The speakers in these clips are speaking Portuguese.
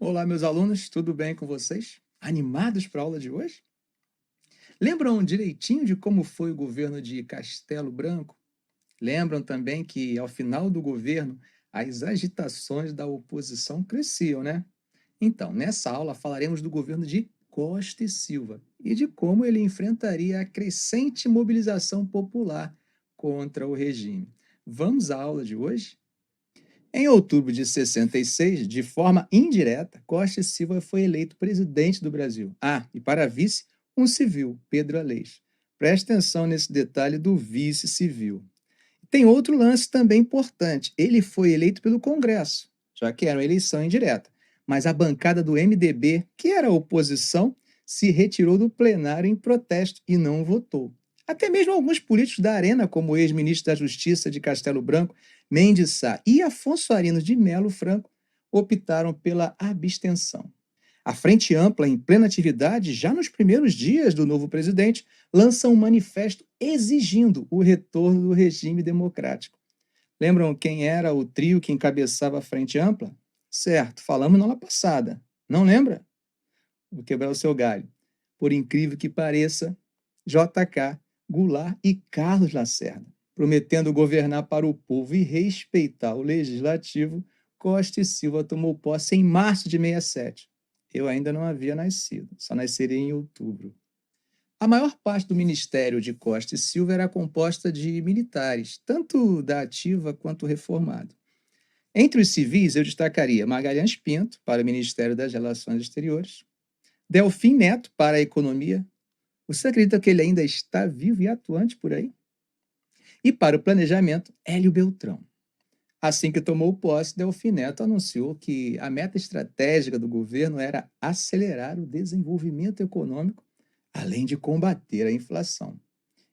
Olá, meus alunos, tudo bem com vocês? Animados para a aula de hoje? Lembram direitinho de como foi o governo de Castelo Branco? Lembram também que, ao final do governo, as agitações da oposição cresciam, né? Então, nessa aula falaremos do governo de Costa e Silva e de como ele enfrentaria a crescente mobilização popular contra o regime. Vamos à aula de hoje? Em outubro de 66, de forma indireta, Costa e Silva foi eleito presidente do Brasil. Ah, e para vice, um civil, Pedro Aleixo. Preste atenção nesse detalhe do vice civil. Tem outro lance também importante. Ele foi eleito pelo Congresso, já que era uma eleição indireta. Mas a bancada do MDB, que era a oposição, se retirou do plenário em protesto e não votou. Até mesmo alguns políticos da Arena, como o ex-ministro da Justiça de Castelo Branco, Mendes Sá e Afonso Arinos de Melo Franco, optaram pela abstenção. A Frente Ampla, em plena atividade, já nos primeiros dias do novo presidente, lança um manifesto exigindo o retorno do regime democrático. Lembram quem era o trio que encabeçava a Frente Ampla? Certo, falamos na aula passada. Não lembra? Vou quebrar o seu galho. Por incrível que pareça, JK, Goulart e Carlos Lacerda. Prometendo governar para o povo e respeitar o legislativo, Costa e Silva tomou posse em março de 67. Eu ainda não havia nascido, só nasceria em outubro. A maior parte do ministério de Costa e Silva era composta de militares, tanto da ativa quanto reformado. Entre os civis, eu destacaria Magalhães Pinto, para o Ministério das Relações Exteriores, Delfim Neto, para a Economia. Você acredita que ele ainda está vivo e atuante por aí? E para o Planejamento, Hélio Beltrão. Assim que tomou posse, Delfim Neto anunciou que a meta estratégica do governo era acelerar o desenvolvimento econômico, além de combater a inflação.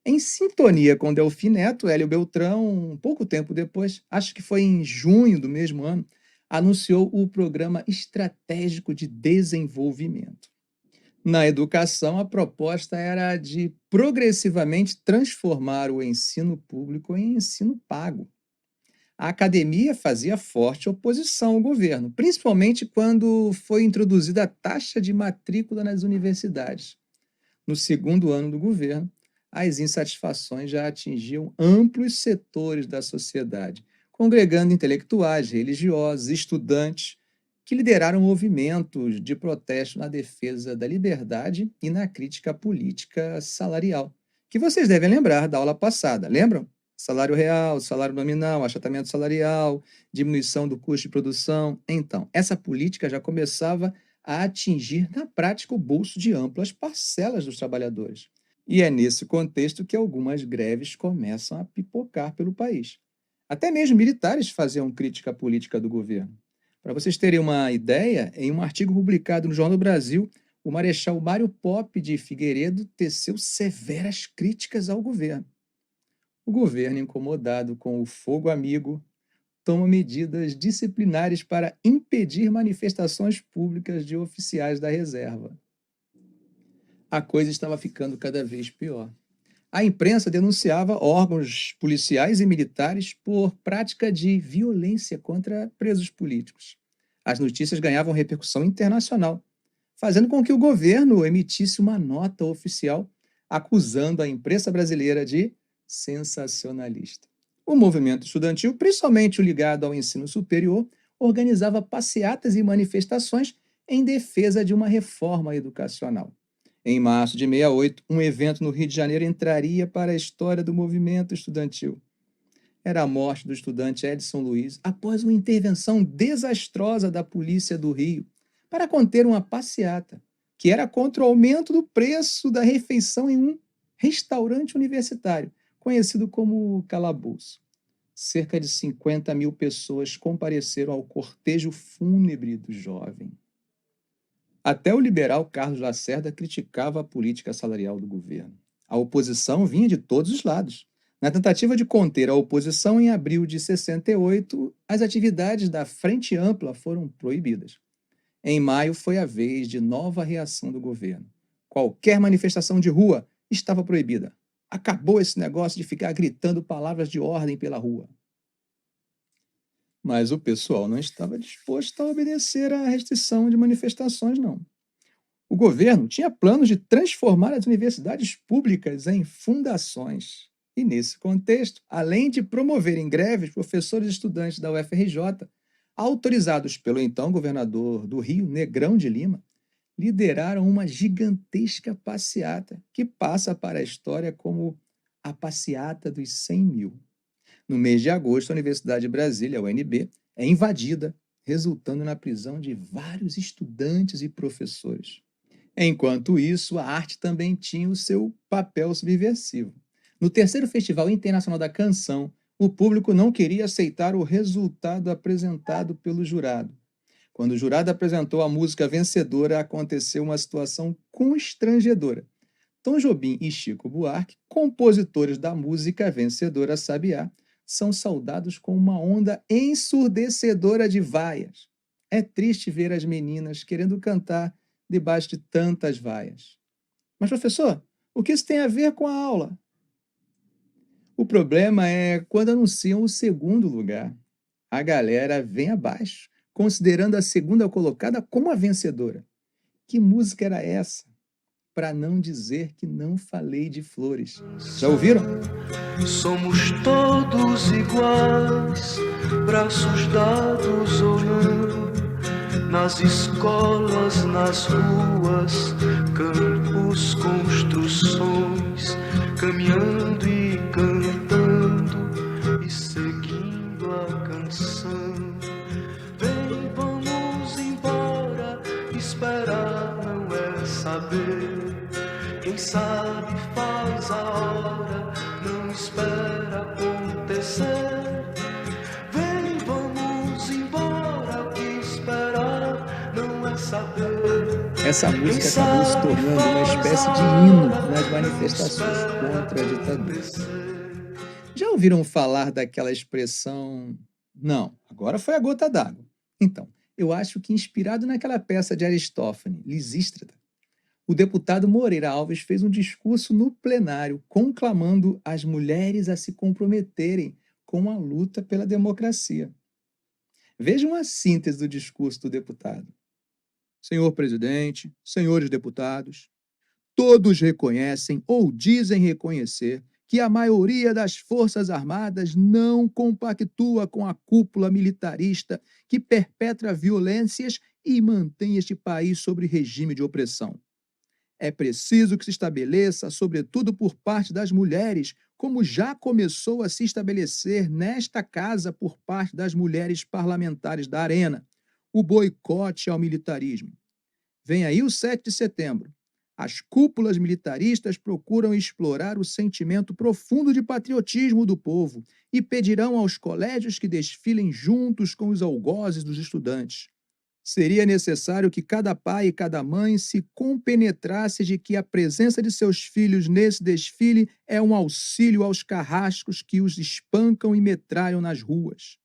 Em sintonia com Delfim Neto, Hélio Beltrão, pouco tempo depois, acho que foi em junho do mesmo ano, anunciou o Programa Estratégico de Desenvolvimento. Na educação, a proposta era de progressivamente transformar o ensino público em ensino pago. A academia fazia forte oposição ao governo, principalmente quando foi introduzida a taxa de matrícula nas universidades. No segundo ano do governo, as insatisfações já atingiam amplos setores da sociedade, congregando intelectuais, religiosos, estudantes, que lideraram movimentos de protesto na defesa da liberdade e na crítica à política salarial, que vocês devem lembrar da aula passada, lembram? Salário real, salário nominal, achatamento salarial, diminuição do custo de produção. Então, essa política já começava a atingir na prática o bolso de amplas parcelas dos trabalhadores. E é nesse contexto que algumas greves começam a pipocar pelo país. Até mesmo militares faziam crítica à política do governo. Para vocês terem uma ideia, em um artigo publicado no Jornal do Brasil, o marechal Mário Pop de Figueiredo teceu severas críticas ao governo. O governo, incomodado com o fogo amigo, toma medidas disciplinares para impedir manifestações públicas de oficiais da reserva. A coisa estava ficando cada vez pior. A imprensa denunciava órgãos policiais e militares por prática de violência contra presos políticos. As notícias ganhavam repercussão internacional, fazendo com que o governo emitisse uma nota oficial acusando a imprensa brasileira de sensacionalista. O movimento estudantil, principalmente o ligado ao ensino superior, organizava passeatas e manifestações em defesa de uma reforma educacional. Em março de 68, um evento no Rio de Janeiro entraria para a história do movimento estudantil. Era a morte do estudante Edson Luiz após uma intervenção desastrosa da polícia do Rio para conter uma passeata, que era contra o aumento do preço da refeição em um restaurante universitário, conhecido como Calabouço. Cerca de 50 mil pessoas compareceram ao cortejo fúnebre do jovem. Até o liberal Carlos Lacerda criticava a política salarial do governo. A oposição vinha de todos os lados. Na tentativa de conter a oposição, em abril de 68, as atividades da Frente Ampla foram proibidas. Em maio foi a vez de nova reação do governo. Qualquer manifestação de rua estava proibida. Acabou esse negócio de ficar gritando palavras de ordem pela rua. Mas o pessoal não estava disposto a obedecer à restrição de manifestações, não. O governo tinha planos de transformar as universidades públicas em fundações. E, nesse contexto, além de promoverem greves, professores e estudantes da UFRJ, autorizados pelo então governador do Rio, Negrão de Lima, lideraram uma gigantesca passeata que passa para a história como a Passeata dos 100 mil. No mês de agosto, a Universidade de Brasília, a UNB, é invadida, resultando na prisão de vários estudantes e professores. Enquanto isso, a arte também tinha o seu papel subversivo. No terceiro Festival Internacional da Canção, o público não queria aceitar o resultado apresentado pelo jurado. Quando o jurado apresentou a música vencedora, aconteceu uma situação constrangedora. Tom Jobim e Chico Buarque, compositores da música vencedora Sabiá, são saudados com uma onda ensurdecedora de vaias. É triste ver as meninas querendo cantar debaixo de tantas vaias. Mas, professor, o que isso tem a ver com a aula? O problema é quando anunciam o segundo lugar. A galera vem abaixo, considerando a segunda colocada como a vencedora. Que música era essa? Para não dizer que não falei de flores. Já ouviram? Somos todos iguais, braços dados ou não, nas escolas, nas ruas, campos, construções, caminhando e cantando e seguindo a canção. Vem, vamos embora, esperar não é saber. Quem sabe faz a hora, não espera acontecer. Vem, vamos embora, que esperar não é saber. Essa música acabou se tornando uma espécie de hino nas manifestações contra a ditadura. Já ouviram falar daquela expressão? Não, agora foi a gota d'água. Então, eu acho que inspirado naquela peça de Aristófanes, Lisístrata, o deputado Moreira Alves fez um discurso no plenário conclamando as mulheres a se comprometerem com a luta pela democracia. Vejam a síntese do discurso do deputado. Senhor presidente, senhores deputados, todos reconhecem ou dizem reconhecer que a maioria das Forças Armadas não compactua com a cúpula militarista que perpetra violências e mantém este país sob regime de opressão. É preciso que se estabeleça, sobretudo por parte das mulheres, como já começou a se estabelecer nesta casa por parte das mulheres parlamentares da Arena, o boicote ao militarismo. Vem aí o 7 de setembro. As cúpulas militaristas procuram explorar o sentimento profundo de patriotismo do povo e pedirão aos colégios que desfilem juntos com os algozes dos estudantes. Seria necessário que cada pai e cada mãe se compenetrasse de que a presença de seus filhos nesse desfile é um auxílio aos carrascos que os espancam e metralham nas ruas.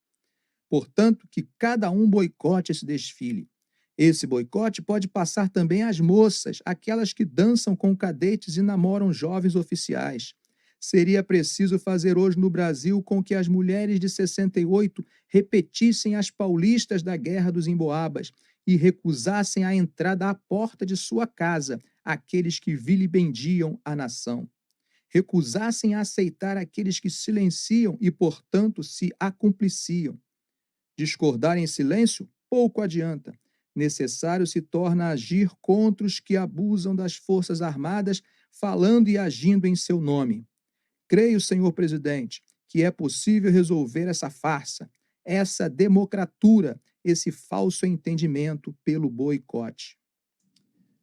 Portanto, que cada um boicote esse desfile. Esse boicote pode passar também às moças, aquelas que dançam com cadetes e namoram jovens oficiais. Seria preciso fazer hoje no Brasil com que as mulheres de 68 repetissem as paulistas da Guerra dos Emboabas e recusassem a entrada à porta de sua casa aqueles que vilipendiam a nação. Recusassem a aceitar aqueles que silenciam e, portanto, se acumpliciam. Discordar em silêncio pouco adianta. Necessário se torna agir contra os que abusam das Forças Armadas, falando e agindo em seu nome. Creio, senhor presidente, que é possível resolver essa farsa, essa democratura, esse falso entendimento pelo boicote.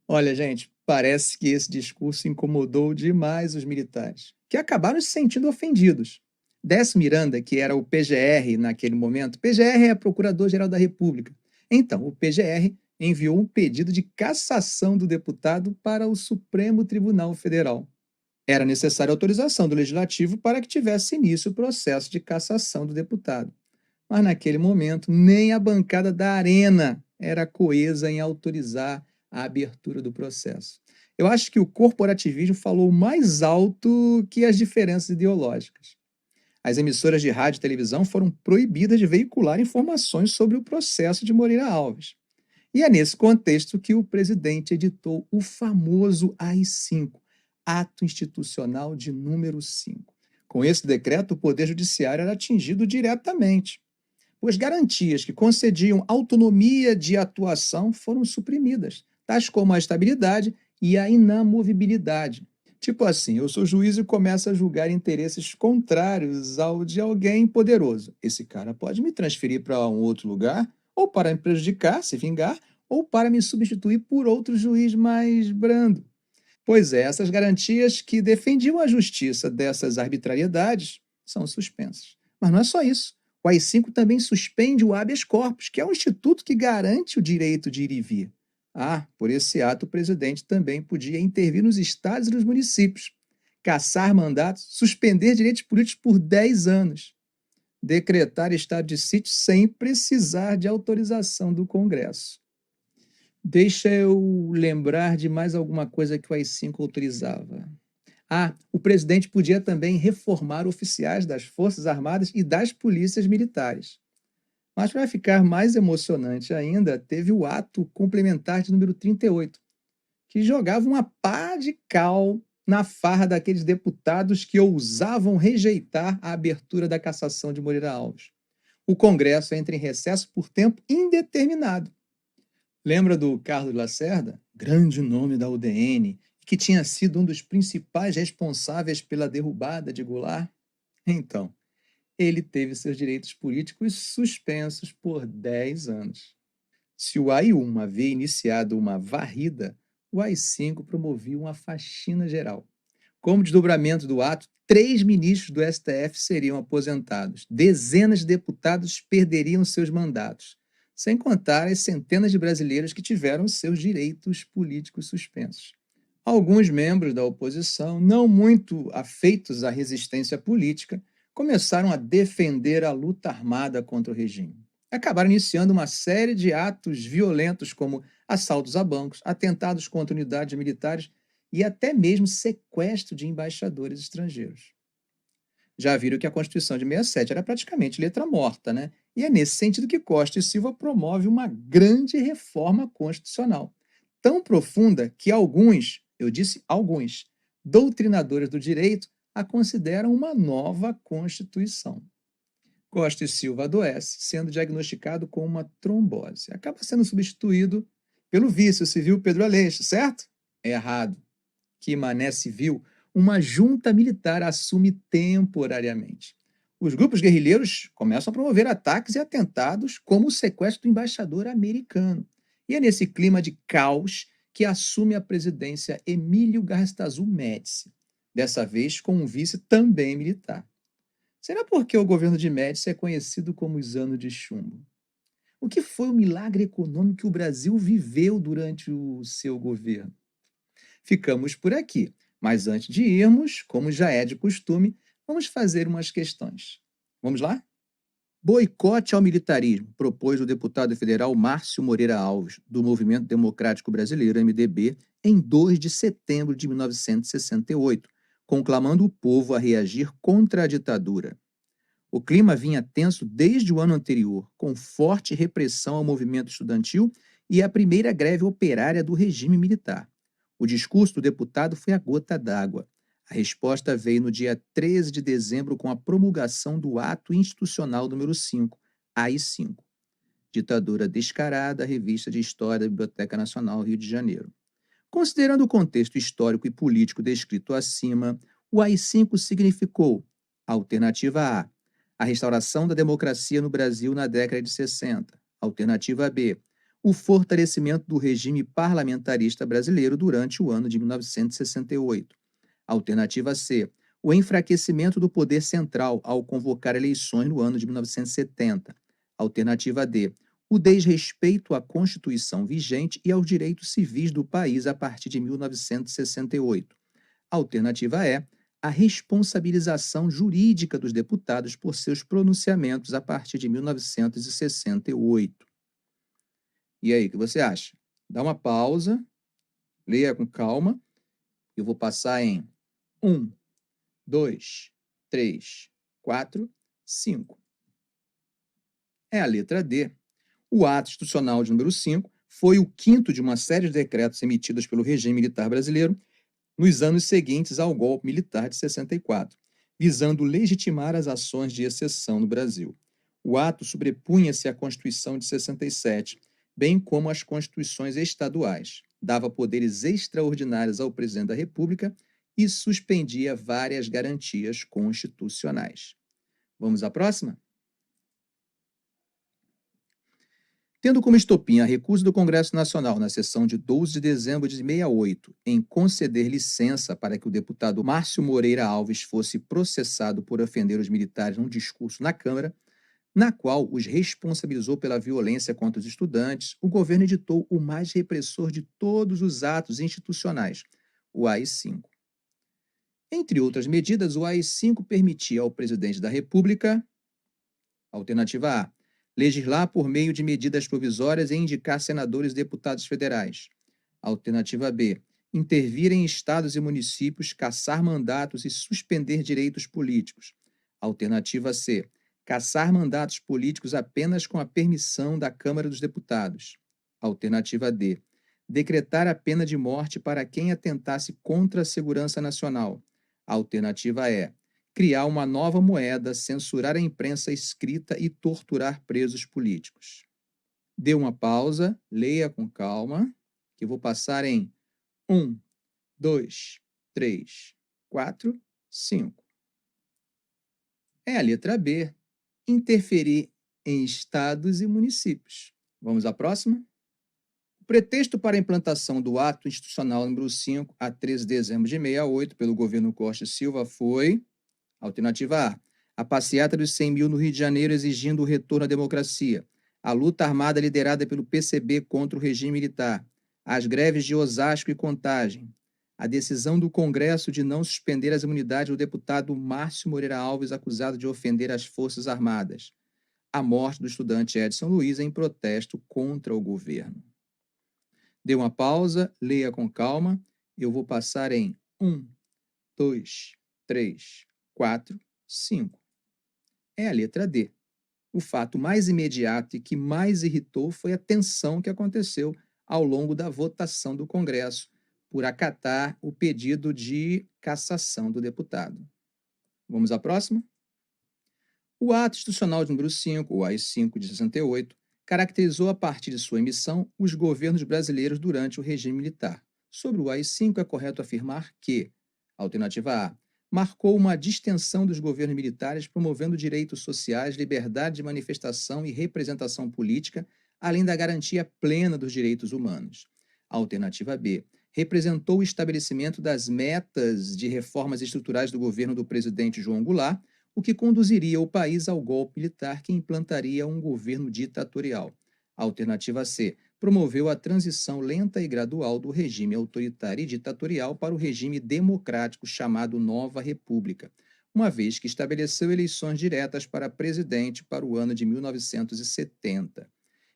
Olha, gente, parece que esse discurso incomodou demais os militares, que acabaram se sentindo ofendidos. Décio Miranda, que era o PGR naquele momento, PGR é Procurador-Geral da República. Então, o PGR enviou um pedido de cassação do deputado para o Supremo Tribunal Federal. Era necessária autorização do Legislativo para que tivesse início o processo de cassação do deputado. Mas, naquele momento, nem a bancada da Arena era coesa em autorizar a abertura do processo. Eu acho que o corporativismo falou mais alto que as diferenças ideológicas. As emissoras de rádio e televisão foram proibidas de veicular informações sobre o processo de Moreira Alves. E é nesse contexto que o presidente editou o famoso AI-5, Ato Institucional de número 5. Com esse decreto, o Poder Judiciário era atingido diretamente, pois garantias que concediam autonomia de atuação foram suprimidas, tais como a estabilidade e a inamovibilidade. Tipo assim, eu sou juiz e começo a julgar interesses contrários ao de alguém poderoso. Esse cara pode me transferir para um outro lugar, ou para me prejudicar, se vingar, ou para me substituir por outro juiz mais brando. Pois é, essas garantias que defendiam a justiça dessas arbitrariedades são suspensas. Mas não é só isso. O AI-5 também suspende o habeas corpus, que é um instituto que garante o direito de ir e vir. Por esse ato, o presidente também podia intervir nos estados e nos municípios, cassar mandatos, suspender direitos políticos por 10 anos, decretar estado de sítio sem precisar de autorização do Congresso. Deixa eu lembrar de mais alguma coisa que o AI-5 autorizava. O presidente podia também reformar oficiais das Forças Armadas e das polícias militares. Mas para ficar mais emocionante ainda, teve o ato complementar de número 38, que jogava uma pá de cal na farra daqueles deputados que ousavam rejeitar a abertura da cassação de Moreira Alves. O Congresso entra em recesso por tempo indeterminado. Lembra do Carlos Lacerda? Grande nome da UDN, que tinha sido um dos principais responsáveis pela derrubada de Goulart? Então, ele teve seus direitos políticos suspensos por 10 anos. Se o AI-1 havia iniciado uma varrida, o AI-5 promovia uma faxina geral. Como desdobramento do ato, 3 ministros do STF seriam aposentados, dezenas de deputados perderiam seus mandatos, sem contar as centenas de brasileiros que tiveram seus direitos políticos suspensos. Alguns membros da oposição, não muito afeitos à resistência política, começaram a defender a luta armada contra o regime. Acabaram iniciando uma série de atos violentos, como assaltos a bancos, atentados contra unidades militares e até mesmo sequestro de embaixadores estrangeiros. Já viram que a Constituição de 67 era praticamente letra morta, né? E é nesse sentido que Costa e Silva promove uma grande reforma constitucional, tão profunda que alguns, eu disse alguns, doutrinadores do direito a consideram uma nova Constituição. Costa e Silva adoece, sendo diagnosticado com uma trombose. Acaba sendo substituído pelo vice, o civil Pedro Aleixo, certo? É errado. Que mané civil, uma junta militar assume temporariamente. Os grupos guerrilheiros começam a promover ataques e atentados, como o sequestro do embaixador americano. E é nesse clima de caos que assume a presidência Emílio Garrastazu Médici, dessa vez com um vice também militar. Será porque o governo de Médici é conhecido como os anos de chumbo? O que foi o milagre econômico que o Brasil viveu durante o seu governo? Ficamos por aqui, mas antes de irmos, como já é de costume, vamos fazer umas questões. Vamos lá? Boicote ao militarismo, propôs o deputado federal Márcio Moreira Alves, do Movimento Democrático Brasileiro, MDB, em 2 de setembro de 1968, conclamando o povo a reagir contra a ditadura. O clima vinha tenso desde o ano anterior, com forte repressão ao movimento estudantil e a primeira greve operária do regime militar. O discurso do deputado foi a gota d'água. A resposta veio no dia 13 de dezembro com a promulgação do Ato Institucional número 5, AI-5. Ditadura Descarada, Revista de História da Biblioteca Nacional, Rio de Janeiro. Considerando o contexto histórico e político descrito acima, o AI-5 significou: alternativa A restauração da democracia no Brasil na década de 60. Alternativa B, o fortalecimento do regime parlamentarista brasileiro durante o ano de 1968. Alternativa C, o enfraquecimento do poder central ao convocar eleições no ano de 1970. Alternativa D, o desrespeito à Constituição vigente e aos direitos civis do país a partir de 1968. Alternativa E, a responsabilização jurídica dos deputados por seus pronunciamentos a partir de 1968. E aí, o que você acha? Dá uma pausa, leia com calma. Eu vou passar em 1, 2, 3, 4, 5. É a letra D. O ato institucional de número 5 foi o quinto de uma série de decretos emitidos pelo regime militar brasileiro nos anos seguintes ao golpe militar de 64, visando legitimar as ações de exceção no Brasil. O ato sobrepunha-se à Constituição de 67, bem como às constituições estaduais, dava poderes extraordinários ao presidente da República e suspendia várias garantias constitucionais. Vamos à próxima? Tendo como estopim a recusa do Congresso Nacional na sessão de 12 de dezembro de 68 em conceder licença para que o deputado Márcio Moreira Alves fosse processado por ofender os militares num discurso na Câmara, na qual os responsabilizou pela violência contra os estudantes, o governo editou o mais repressor de todos os atos institucionais, o AI-5. Entre outras medidas, o AI-5 permitia ao presidente da República, alternativa A, legislar por meio de medidas provisórias e indicar senadores e deputados federais. Alternativa B, intervir em estados e municípios, cassar mandatos e suspender direitos políticos. Alternativa C, cassar mandatos políticos apenas com a permissão da Câmara dos Deputados. Alternativa D, decretar a pena de morte para quem atentasse contra a segurança nacional. Alternativa E, criar uma nova moeda, censurar a imprensa escrita e torturar presos políticos. Dê uma pausa, leia com calma, que eu vou passar em 1, 2, 3, 4, 5. É a letra B, interferir em estados e municípios. Vamos à próxima? O pretexto para a implantação do ato institucional número 5, a 13 de dezembro de 68, pelo governo Costa e Silva foi... Alternativa A passeata dos 100 mil no Rio de Janeiro exigindo o retorno à democracia. A luta armada liderada pelo PCB contra o regime militar. As greves de Osasco e Contagem. A decisão do Congresso de não suspender as imunidades do deputado Márcio Moreira Alves, acusado de ofender as Forças Armadas. A morte do estudante Edson Luiz em protesto contra o governo. Dê uma pausa, leia com calma. Eu vou passar em 1, 2, 3, 4, 5. É a letra D. O fato mais imediato e que mais irritou foi a tensão que aconteceu ao longo da votação do Congresso por acatar o pedido de cassação do deputado. Vamos à próxima? O ato institucional de número 5, o AI-5 de 68, caracterizou a partir de sua emissão os governos brasileiros durante o regime militar. Sobre o AI-5 é correto afirmar que, alternativa A, marcou uma distensão dos governos militares promovendo direitos sociais, liberdade de manifestação e representação política, além da garantia plena dos direitos humanos. Alternativa B, representou o estabelecimento das metas de reformas estruturais do governo do presidente João Goulart, o que conduziria o país ao golpe militar que implantaria um governo ditatorial. Alternativa C, promoveu a transição lenta e gradual do regime autoritário e ditatorial para o regime democrático chamado Nova República, uma vez que estabeleceu eleições diretas para presidente para o ano de 1970.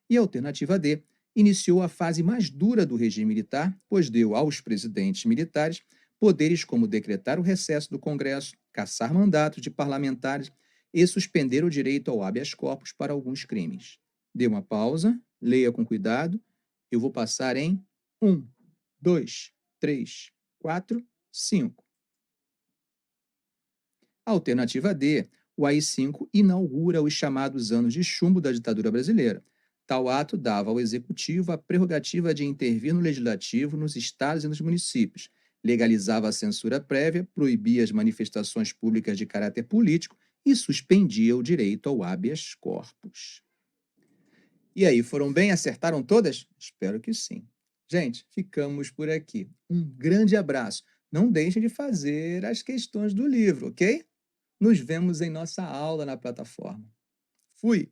E a alternativa D, iniciou a fase mais dura do regime militar, pois deu aos presidentes militares poderes como decretar o recesso do Congresso, cassar mandatos de parlamentares e suspender o direito ao habeas corpus para alguns crimes. Dê uma pausa, leia com cuidado. Eu vou passar em 1, 2, 3, 4, 5. Alternativa D, o AI-5 inaugura os chamados anos de chumbo da ditadura brasileira. Tal ato dava ao Executivo a prerrogativa de intervir no Legislativo, nos estados e nos municípios, legalizava a censura prévia, proibia as manifestações públicas de caráter político e suspendia o direito ao habeas corpus. E aí, foram bem? Acertaram todas? Espero que sim. Gente, ficamos por aqui. Um grande abraço. Não deixem de fazer as questões do livro, ok? Nos vemos em nossa aula na plataforma. Fui!